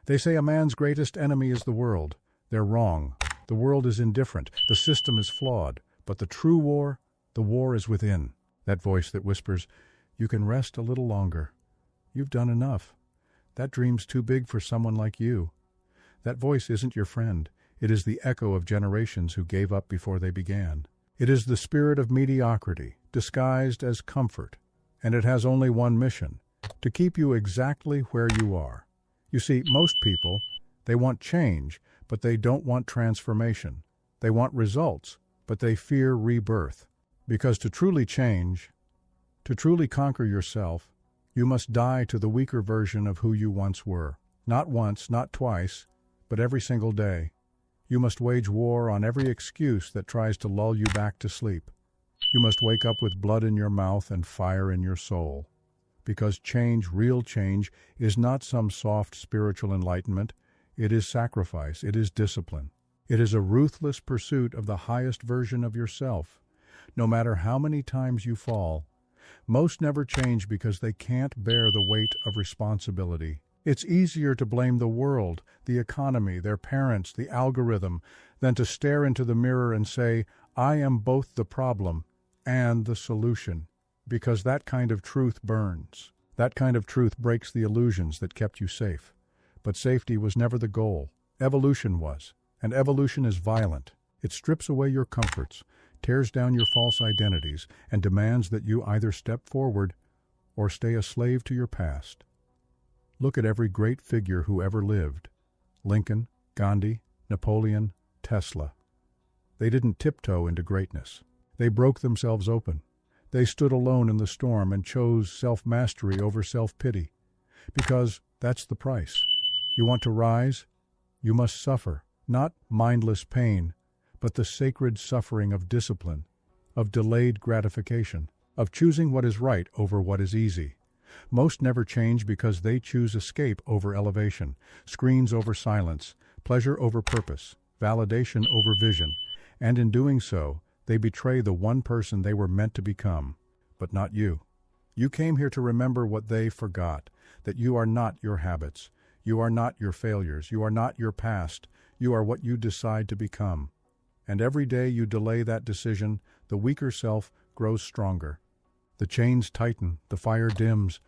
They say a man's greatest enemy is the world. They're wrong. The world is indifferent. The system is flawed. But the true war, the war is within. That voice that whispers, "You can rest a little longer. You've done enough. That dream's too big for someone like you." That voice isn't your friend. It is the echo of generations who gave up before they began. It is the spirit of mediocrity, disguised as comfort. And it has only one mission: to keep you exactly where you are. You see, most people, they want change, but they don't want transformation. They want results, but they fear rebirth. Because to truly change, to truly conquer yourself, you must die to the weaker version of who you once were. Not once, not twice, but every single day. You must wage war on every excuse that tries to lull you back to sleep. You must wake up with blood in your mouth and fire in your soul. Because change, real change, is not some soft spiritual enlightenment. It is sacrifice. It is discipline. It is a ruthless pursuit of the highest version of yourself. No matter how many times you fall, most never change because they can't bear the weight of responsibility. It's easier to blame the world, the economy, their parents, the algorithm, than to stare into the mirror and say, "I am both the problem and the solution," because that kind of truth burns. That kind of truth breaks the illusions that kept you safe. But safety was never the goal. Evolution was. And evolution is violent. It strips away your comforts, tears down your false identities, and demands that you either step forward or stay a slave to your past. Look at every great figure who ever lived. Lincoln, Gandhi, Napoleon, Tesla. They didn't tiptoe into greatness. They broke themselves open. They stood alone in the storm and chose self-mastery over self-pity. Because that's the price. You want to rise? You must suffer. Not mindless pain, but the sacred suffering of discipline, of delayed gratification, of choosing what is right over what is easy. Most never change because they choose escape over elevation, screens over silence, pleasure over purpose, validation over vision, and in doing so, they betray the one person they were meant to become. But not you. You came here to remember what they forgot, that you are not your habits, you are not your failures, you are not your past, you are what you decide to become. And every day you delay that decision, the weaker self grows stronger. The chains tighten, the fire dims,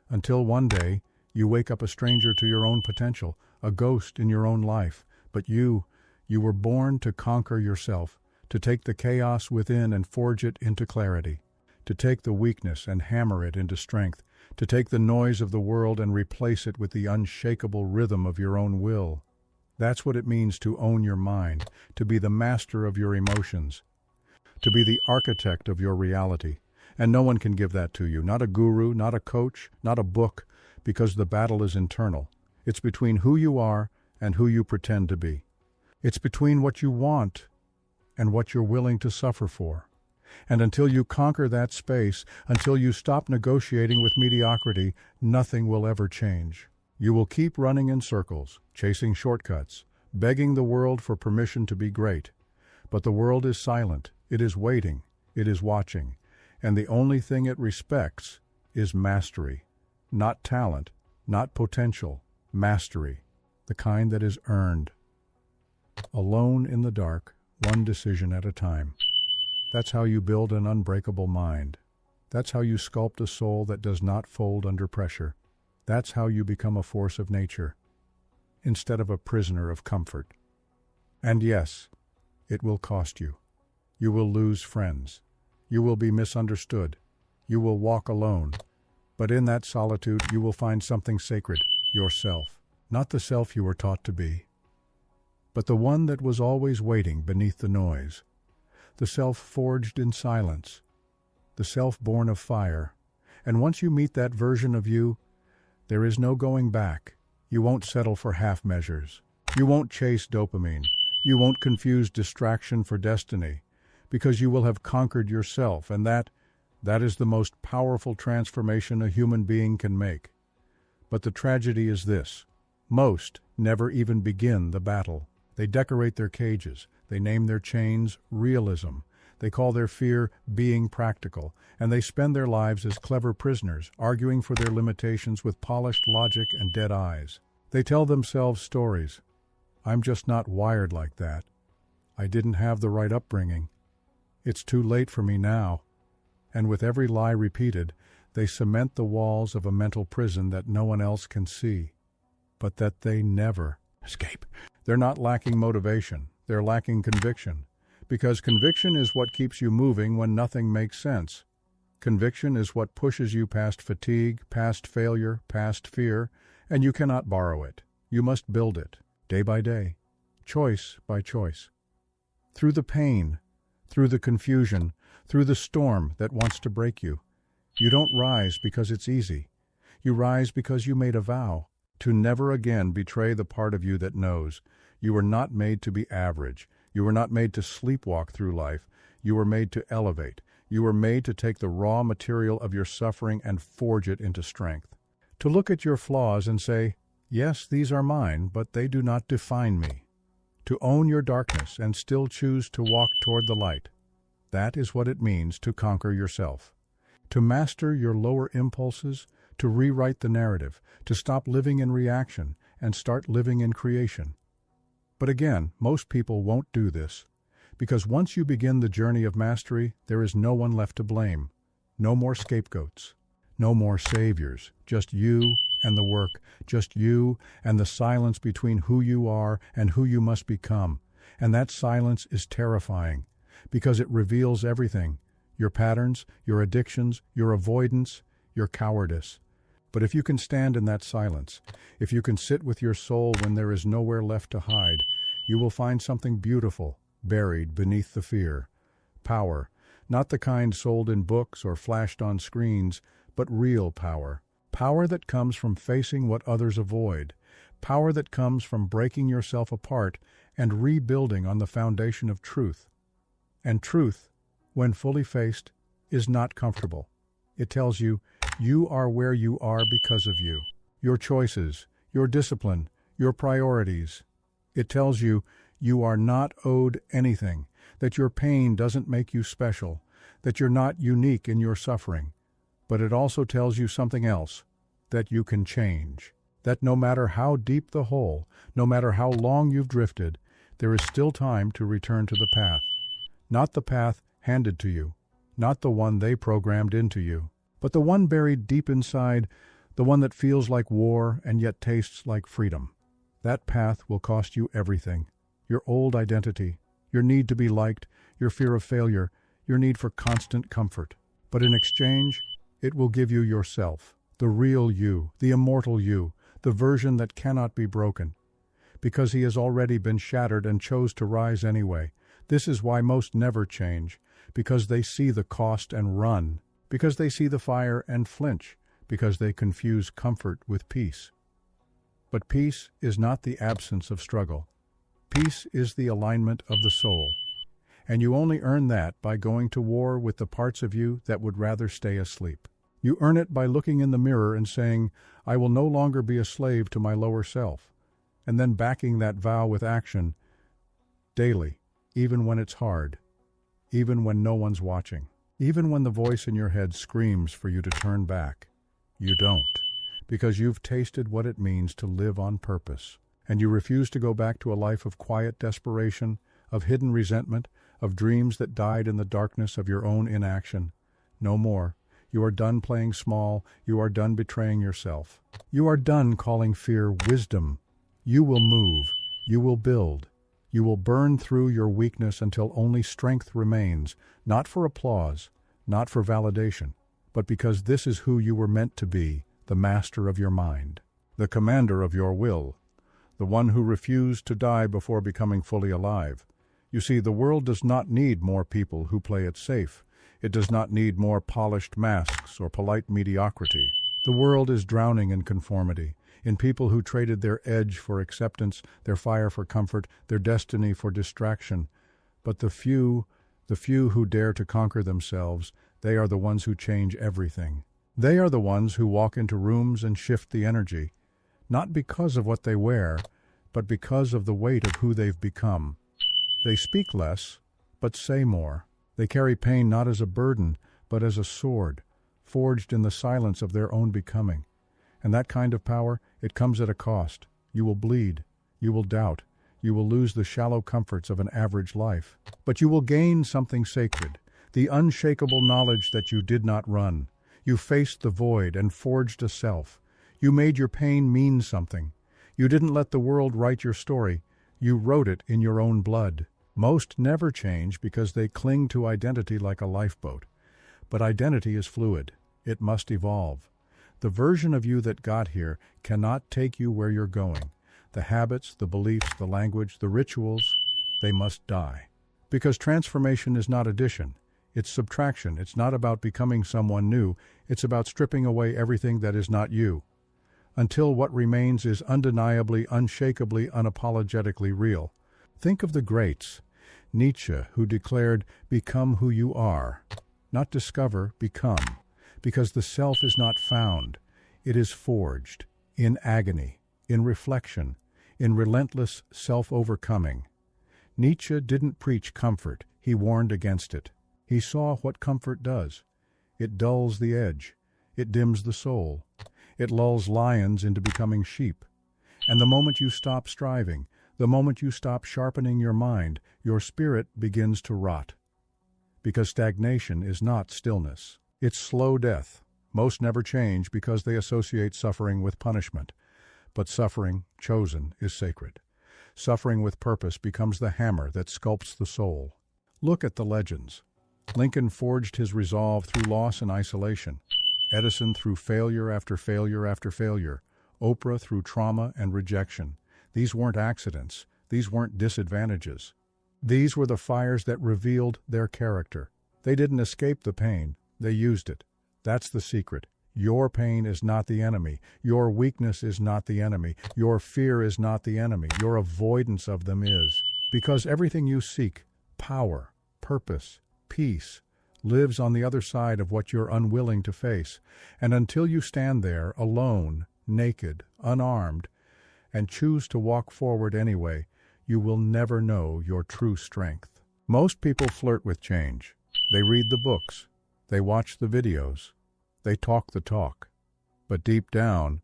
until one day you wake up a stranger to your own potential, a ghost in your own life. But you were born to conquer yourself, to take the chaos within and forge it into clarity, to take the weakness and hammer it into strength, to take the noise of the world and replace it with the unshakable rhythm of your own will. That's what it means to own your mind, to be the master of your emotions, to be the architect of your reality. And no one can give that to you, not a guru, not a coach, not a book, because the battle is internal. It's between who you are and who you pretend to be. It's between what you want and what you're willing to suffer for. And until you conquer that space, until you stop negotiating with mediocrity, nothing will ever change. You will keep running in circles, chasing shortcuts, begging the world for permission to be great. But the world is silent. It is waiting. It is watching. And the only thing it respects is mastery. Not talent, not potential, mastery. The kind that is earned. Alone in the dark, one decision at a time. That's how you build an unbreakable mind. That's how you sculpt a soul that does not fold under pressure. That's how you become a force of nature, instead of a prisoner of comfort. And yes, it will cost you. You will lose friends. You will be misunderstood. You will walk alone. But in that solitude, you will find something sacred, yourself. Not the self you were taught to be, but the one that was always waiting beneath the noise. The self forged in silence. The self born of fire. And once you meet that version of you, there is no going back. You won't settle for half measures. You won't chase dopamine. You won't confuse distraction for destiny, because you will have conquered yourself, and that is the most powerful transformation a human being can make. But the tragedy is this: most never even begin the battle. They decorate their cages. They name their chains realism. They call their fear being practical, and they spend their lives as clever prisoners, arguing for their limitations with polished logic and dead eyes. They tell themselves stories. I'm just not wired like that. I didn't have the right upbringing. It's too late for me now. And with every lie repeated, they cement the walls of a mental prison that no one else can see, but that they never escape. They're not lacking motivation. They're lacking conviction. Because conviction is what keeps you moving when nothing makes sense. Conviction is what pushes you past fatigue, past failure, past fear, and you cannot borrow it. You must build it, day by day, choice by choice. Through the pain, through the confusion, through the storm that wants to break you. You don't rise because it's easy. You rise because you made a vow to never again betray the part of you that knows. You were not made to be average. You were not made to sleepwalk through life. You were made to elevate. You were made to take the raw material of your suffering and forge it into strength. To look at your flaws and say, yes, these are mine, but they do not define me. To own your darkness and still choose to walk toward the light. That is what it means to conquer yourself. To master your lower impulses, to rewrite the narrative, to stop living in reaction and start living in creation. But again, most people won't do this, because once you begin the journey of mastery, there is no one left to blame. No more scapegoats. No more saviors. Just you and the work. Just you and the silence between who you are and who you must become. And that silence is terrifying, because it reveals everything. Your patterns, your addictions, your avoidance, your cowardice. But if you can stand in that silence, if you can sit with your soul when there is nowhere left to hide, you will find something beautiful buried beneath the fear. Power, not the kind sold in books or flashed on screens, but real power. Power that comes from facing what others avoid. Power that comes from breaking yourself apart and rebuilding on the foundation of truth. And truth, when fully faced, is not comfortable. It tells you, you are where you are because of you. Your choices, your discipline, your priorities. It tells you, you are not owed anything, that your pain doesn't make you special, that you're not unique in your suffering. But it also tells you something else, that you can change. That no matter how deep the hole, no matter how long you've drifted, there is still time to return to the path. Not the path handed to you, not the one they programmed into you, but the one buried deep inside, the one that feels like war and yet tastes like freedom. That path will cost you everything. Your old identity, your need to be liked, your fear of failure, your need for constant comfort. But in exchange, it will give you yourself, the real you, the immortal you, the version that cannot be broken. Because he has already been shattered and chose to rise anyway. This is why most never change, because they see the cost and run, because they see the fire and flinch, because they confuse comfort with peace. But peace is not the absence of struggle. Peace is the alignment of the soul. And you only earn that by going to war with the parts of you that would rather stay asleep. You earn it by looking in the mirror and saying, I will no longer be a slave to my lower self, and then backing that vow with action daily, even when it's hard, even when no one's watching, even when the voice in your head screams for you to turn back. You don't, because you've tasted what it means to live on purpose, and you refuse to go back to a life of quiet desperation, of hidden resentment, of dreams that died in the darkness of your own inaction. No more. You are done playing small. You are done betraying yourself. You are done calling fear wisdom. You will move. You will build. You will burn through your weakness until only strength remains, not for applause, not for validation, but because this is who you were meant to be, the master of your mind, the commander of your will, the one who refused to die before becoming fully alive. You see, the world does not need more people who play it safe. It does not need more polished masks or polite mediocrity. The world is drowning in conformity, in people who traded their edge for acceptance, their fire for comfort, their destiny for distraction. But the few who dare to conquer themselves, they are the ones who change everything. They are the ones who walk into rooms and shift the energy, not because of what they wear, but because of the weight of who they've become. They speak less, but say more. They carry pain not as a burden, but as a sword, forged in the silence of their own becoming. And that kind of power, it comes at a cost. You will bleed. You will doubt. You will lose the shallow comforts of an average life. But you will gain something sacred, the unshakable knowledge that you did not run. You faced the void and forged a self. You made your pain mean something. You didn't let the world write your story. You wrote it in your own blood. Most never change because they cling to identity like a lifeboat. But identity is fluid. It must evolve. The version of you that got here cannot take you where you're going. The habits, the beliefs, the language, the rituals, they must die. Because transformation is not addition. It's subtraction. It's not about becoming someone new. It's about stripping away everything that is not you, until what remains is undeniably, unshakably, unapologetically real. Think of the greats. Nietzsche, who declared, "Become who you are." Not discover, become. Because the self is not found. It is forged, in agony, in reflection, in relentless self-overcoming. Nietzsche didn't preach comfort. He warned against it. He saw what comfort does. It dulls the edge. It dims the soul. It lulls lions into becoming sheep. And the moment you stop striving, the moment you stop sharpening your mind, your spirit begins to rot. Because stagnation is not stillness. It's slow death. Most never change because they associate suffering with punishment. But suffering, chosen, is sacred. Suffering with purpose becomes the hammer that sculpts the soul. Look at the legends. Lincoln forged his resolve through loss and isolation. Edison through failure after failure after failure. Oprah through trauma and rejection. These weren't accidents. These weren't disadvantages. These were the fires that revealed their character. They didn't escape the pain. They used it. That's the secret. Your pain is not the enemy. Your weakness is not the enemy. Your fear is not the enemy. Your avoidance of them is. Because everything you seek, power, purpose, peace, lives on the other side of what you're unwilling to face. And until you stand there, alone, naked, unarmed, and choose to walk forward anyway, you will never know your true strength. Most people flirt with change. They read the books. They watch the videos. They talk the talk. But deep down,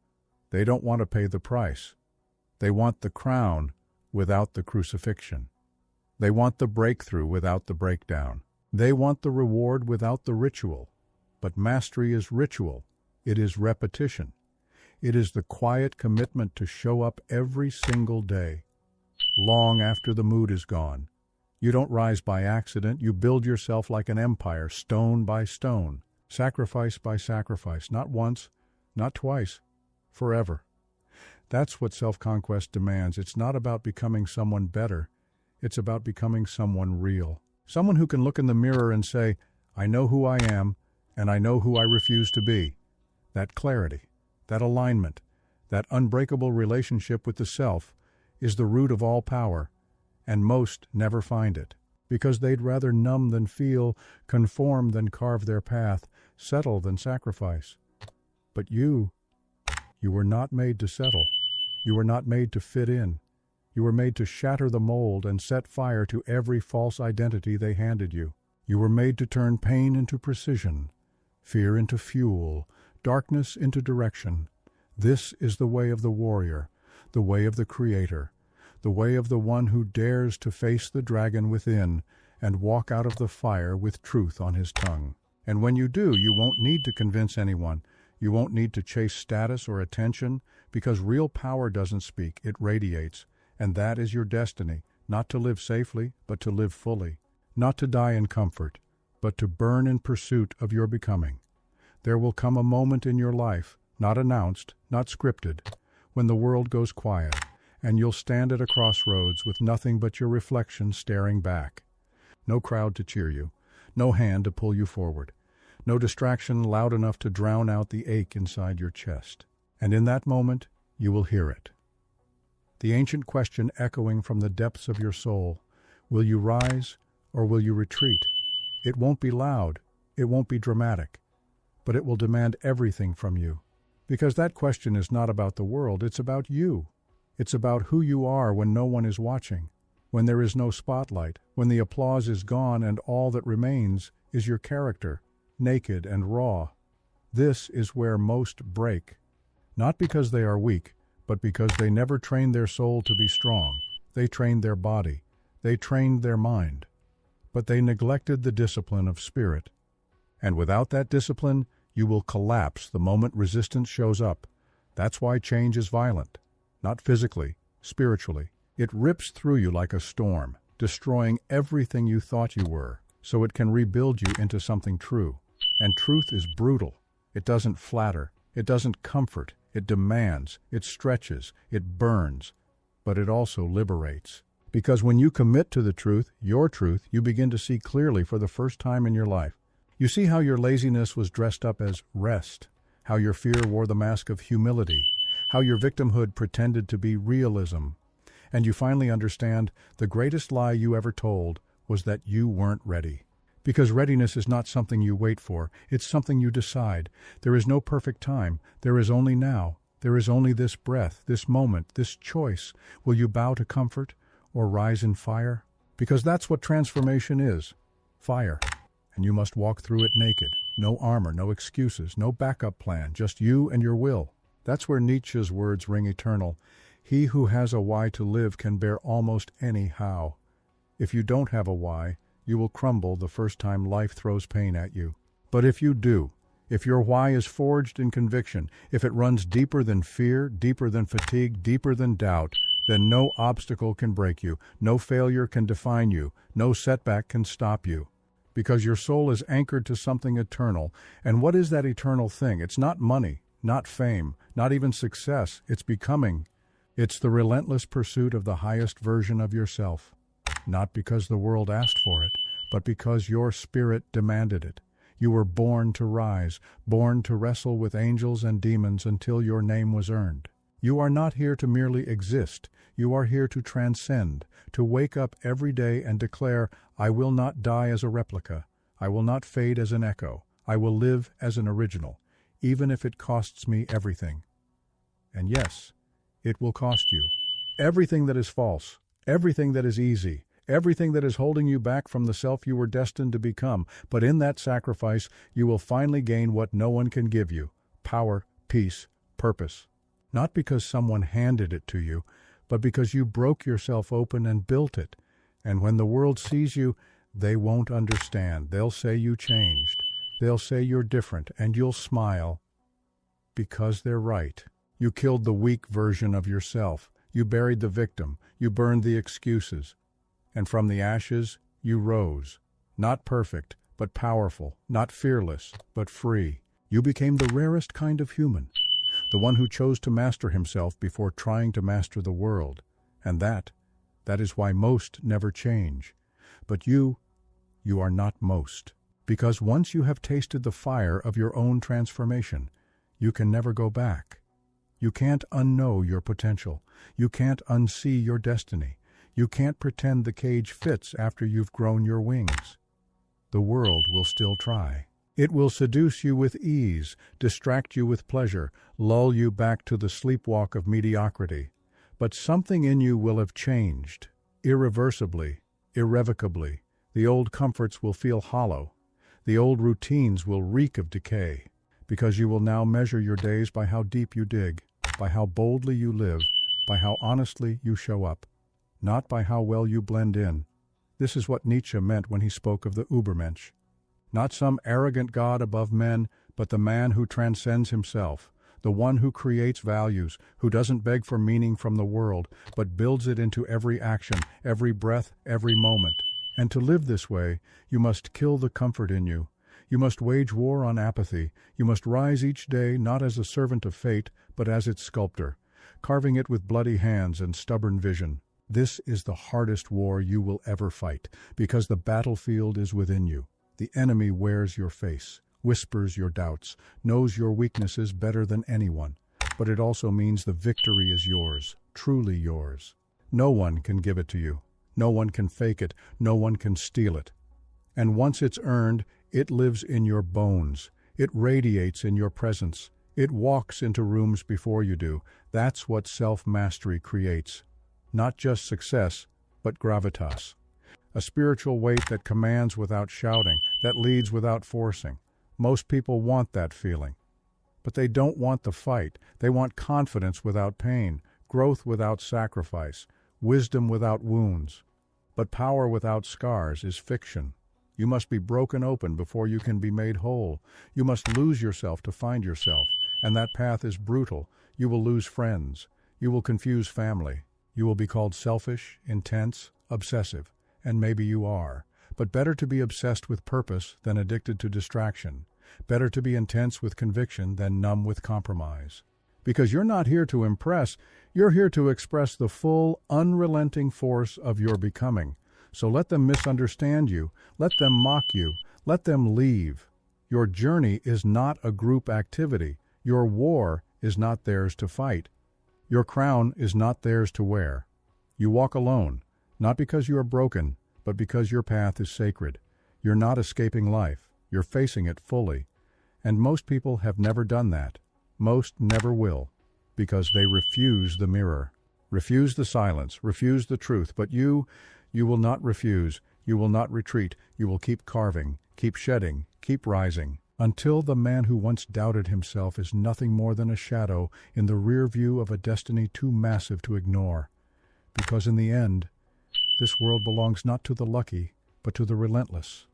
they don't want to pay the price. They want the crown without the crucifixion. They want the breakthrough without the breakdown. They want the reward without the ritual. But mastery is ritual. It is repetition. It is the quiet commitment to show up every single day, long after the mood is gone. You don't rise by accident. You build yourself like an empire, stone by stone, sacrifice by sacrifice, not once, not twice, forever. That's what self-conquest demands. It's not about becoming someone better. It's about becoming someone real. Someone who can look in the mirror and say, I know who I am, and I know who I refuse to be. That clarity, that alignment, that unbreakable relationship with the self is the root of all power, and most never find it, because they'd rather numb than feel, conform than carve their path, settle than sacrifice. But you were not made to settle. You were not made to fit in. You were made to shatter the mold and set fire to every false identity they handed you. You were made to turn pain into precision, fear into fuel, darkness into direction. This is the way of the warrior, the way of the creator, the way of the one who dares to face the dragon within and walk out of the fire with truth on his tongue. And when you do, you won't need to convince anyone. You won't need to chase status or attention, because real power doesn't speak, it radiates. And that is your destiny, not to live safely, but to live fully. Not to die in comfort, but to burn in pursuit of your becoming. There will come a moment in your life, not announced, not scripted, when the world goes quiet, and you'll stand at a crossroads with nothing but your reflection staring back. No crowd to cheer you, no hand to pull you forward, no distraction loud enough to drown out the ache inside your chest. And in that moment, you will hear it. The ancient question echoing from the depths of your soul, will you rise or will you retreat? It won't be loud, it won't be dramatic, but it will demand everything from you. Because that question is not about the world, it's about you. It's about who you are when no one is watching, when there is no spotlight, when the applause is gone and all that remains is your character, naked and raw. This is where most break, not because they are weak, but because they never trained their soul to be strong. They trained their body. They trained their mind. But they neglected the discipline of spirit. And without that discipline, you will collapse the moment resistance shows up. That's why change is violent. Not physically, spiritually. It rips through you like a storm, destroying everything you thought you were, so it can rebuild you into something true. And truth is brutal. It doesn't flatter. It doesn't comfort. It demands. It stretches. It burns. But it also liberates. Because when you commit to the truth, your truth, you begin to see clearly for the first time in your life. You see how your laziness was dressed up as rest, how your fear wore the mask of humility, how your victimhood pretended to be realism. And you finally understand the greatest lie you ever told was that you weren't ready. Because readiness is not something you wait for, it's something you decide. There is no perfect time, there is only now. There is only this breath, this moment, this choice. Will you bow to comfort or rise in fire? Because that's what transformation is, fire. And you must walk through it naked. No armor, no excuses, no backup plan, just you and your will. That's where Nietzsche's words ring eternal. He who has a why to live can bear almost any how. If you don't have a why, you will crumble the first time life throws pain at you. But if you do, if your why is forged in conviction, if it runs deeper than fear, deeper than fatigue, deeper than doubt, then no obstacle can break you, no failure can define you, no setback can stop you. Because your soul is anchored to something eternal. And what is that eternal thing? It's not money, not fame, not even success. It's becoming. It's the relentless pursuit of the highest version of yourself. Not because the world asked for it, but because your spirit demanded it. You were born to rise, born to wrestle with angels and demons until your name was earned. You are not here to merely exist. You are here to transcend, to wake up every day and declare, I will not die as a replica. I will not fade as an echo. I will live as an original, even if it costs me everything. And yes, it will cost you. Everything that is false, everything that is easy, everything that is holding you back from the self you were destined to become. But in that sacrifice, you will finally gain what no one can give you: power, peace, purpose. Not because someone handed it to you, but because you broke yourself open and built it. And when the world sees you, they won't understand. They'll say you changed. They'll say you're different, and you'll smile. Because they're right. You killed the weak version of yourself. You buried the victim. You burned the excuses. And from the ashes, you rose. Not perfect, but powerful. Not fearless, but free. You became the rarest kind of human. The one who chose to master himself before trying to master the world. And that is why most never change. But you are not most. Because once you have tasted the fire of your own transformation, you can never go back. You can't unknow your potential. You can't unsee your destiny. You can't pretend the cage fits after you've grown your wings. The world will still try. It will seduce you with ease, distract you with pleasure, lull you back to the sleepwalk of mediocrity. But something in you will have changed, irreversibly, irrevocably. The old comforts will feel hollow. The old routines will reek of decay, because you will now measure your days by how deep you dig, by how boldly you live, by how honestly you show up, not by how well you blend in. This is what Nietzsche meant when he spoke of the Übermensch. Not some arrogant god above men, but the man who transcends himself, the one who creates values, who doesn't beg for meaning from the world, but builds it into every action, every breath, every moment. And to live this way, you must kill the comfort in you. You must wage war on apathy. You must rise each day not as a servant of fate, but as its sculptor, carving it with bloody hands and stubborn vision. This is the hardest war you will ever fight, because the battlefield is within you. The enemy wears your face, whispers your doubts, knows your weaknesses better than anyone. But it also means the victory is yours, truly yours. No one can give it to you. No one can fake it. No one can steal it. And once it's earned, it lives in your bones. It radiates in your presence. It walks into rooms before you do. That's what self-mastery creates. Not just success, but gravitas. A spiritual weight that commands without shouting, that leads without forcing. Most people want that feeling. But they don't want the fight. They want confidence without pain, growth without sacrifice, wisdom without wounds. But power without scars is fiction. You must be broken open before you can be made whole. You must lose yourself to find yourself, and that path is brutal. You will lose friends. You will confuse family. You will be called selfish, intense, obsessive, and maybe you are. But better to be obsessed with purpose than addicted to distraction. Better to be intense with conviction than numb with compromise. Because you're not here to impress, you're here to express the full, unrelenting force of your becoming. So let them misunderstand you, let them mock you, let them leave. Your journey is not a group activity. Your war is not theirs to fight. Your crown is not theirs to wear. You walk alone, not because you are broken, but because your path is sacred. You're not escaping life. You're facing it fully. And most people have never done that. Most never will, because they refuse the mirror, refuse the silence, refuse the truth. But you will not refuse. You will not retreat. You will keep carving, keep shedding, keep rising, until the man who once doubted himself is nothing more than a shadow in the rear view of a destiny too massive to ignore. Because in the end, this world belongs not to the lucky, but to the relentless,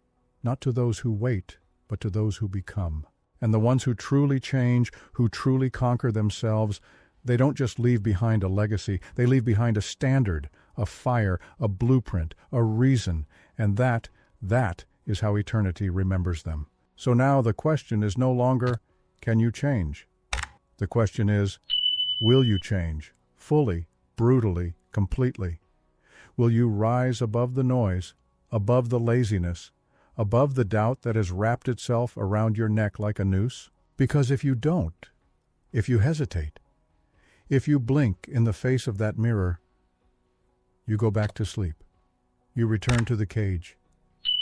not to those who wait, but to those who become. And the ones who truly change, who truly conquer themselves, they don't just leave behind a legacy, they leave behind a standard, a fire, a blueprint, a reason, and that is how eternity remembers them. So now the question is no longer, can you change? The question is, will you change? Fully, brutally, completely. Will you rise above the noise, above the laziness, above the doubt that has wrapped itself around your neck like a noose? Because if you don't, if you hesitate, if you blink in the face of that mirror, you go back to sleep. You return to the cage.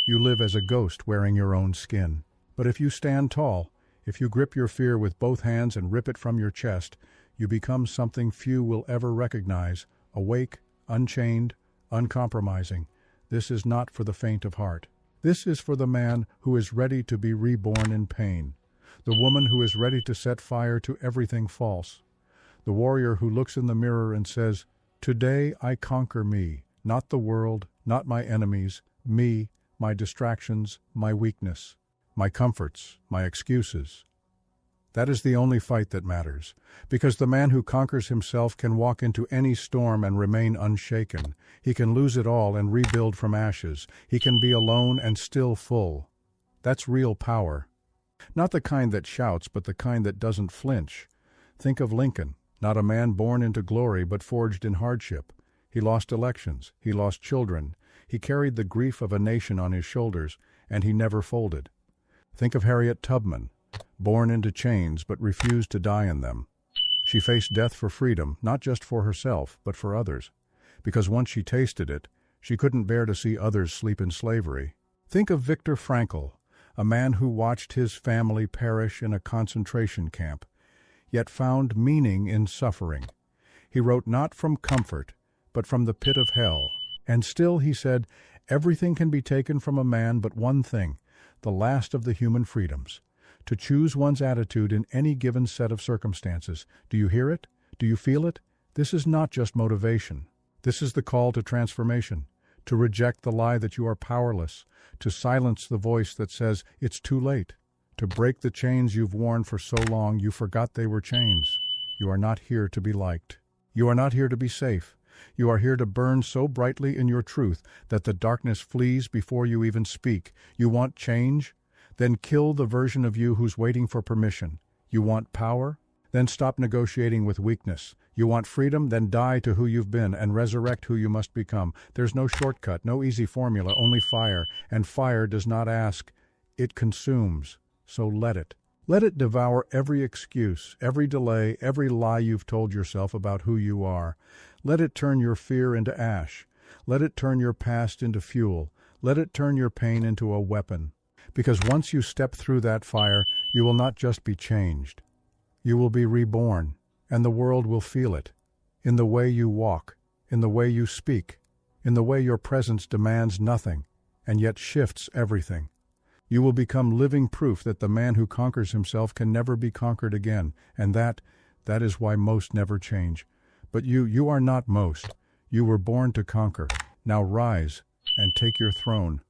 You live as a ghost wearing your own skin. But if you stand tall, if you grip your fear with both hands and rip it from your chest, you become something few will ever recognize, awake, unchained, uncompromising. This is not for the faint of heart. This is for the man who is ready to be reborn in pain, the woman who is ready to set fire to everything false, the warrior who looks in the mirror and says, "Today I conquer me, not the world, not my enemies, me, my distractions, my weakness, my comforts, my excuses." That is the only fight that matters, because the man who conquers himself can walk into any storm and remain unshaken. He can lose it all and rebuild from ashes. He can be alone and still full. That's real power. Not the kind that shouts, but the kind that doesn't flinch. Think of Lincoln, not a man born into glory, but forged in hardship. He lost elections. He lost children. He carried the grief of a nation on his shoulders, and he never folded. Think of Harriet Tubman, born into chains but refused to die in them. She faced death for freedom, not just for herself, but for others. Because once she tasted it, she couldn't bear to see others sleep in slavery. Think of Viktor Frankl, a man who watched his family perish in a concentration camp, yet found meaning in suffering. He wrote not from comfort, but from the pit of hell. And still, he said, everything can be taken from a man but one thing, the last of the human freedoms: to choose one's attitude in any given set of circumstances. Do you hear it? Do you feel it? This is not just motivation. This is the call to transformation, to reject the lie that you are powerless, to silence the voice that says it's too late, to break the chains you've worn for so long you forgot they were chains. You are not here to be liked. You are not here to be safe. You are here to burn so brightly in your truth that the darkness flees before you even speak. You want change? Then kill the version of you who's waiting for permission. You want power? Then stop negotiating with weakness. You want freedom? Then die to who you've been and resurrect who you must become. There's no shortcut, no easy formula, only fire. And fire does not ask, it consumes. So let it. Let it devour every excuse, every delay, every lie you've told yourself about who you are. Let it turn your fear into ash. Let it turn your past into fuel. Let it turn your pain into a weapon. Because once you step through that fire, you will not just be changed. You will be reborn, and the world will feel it. In the way you walk, in the way you speak, in the way your presence demands nothing, and yet shifts everything. You will become living proof that the man who conquers himself can never be conquered again, and that is why most never change. But you are not most. You were born to conquer. Now rise and take your throne.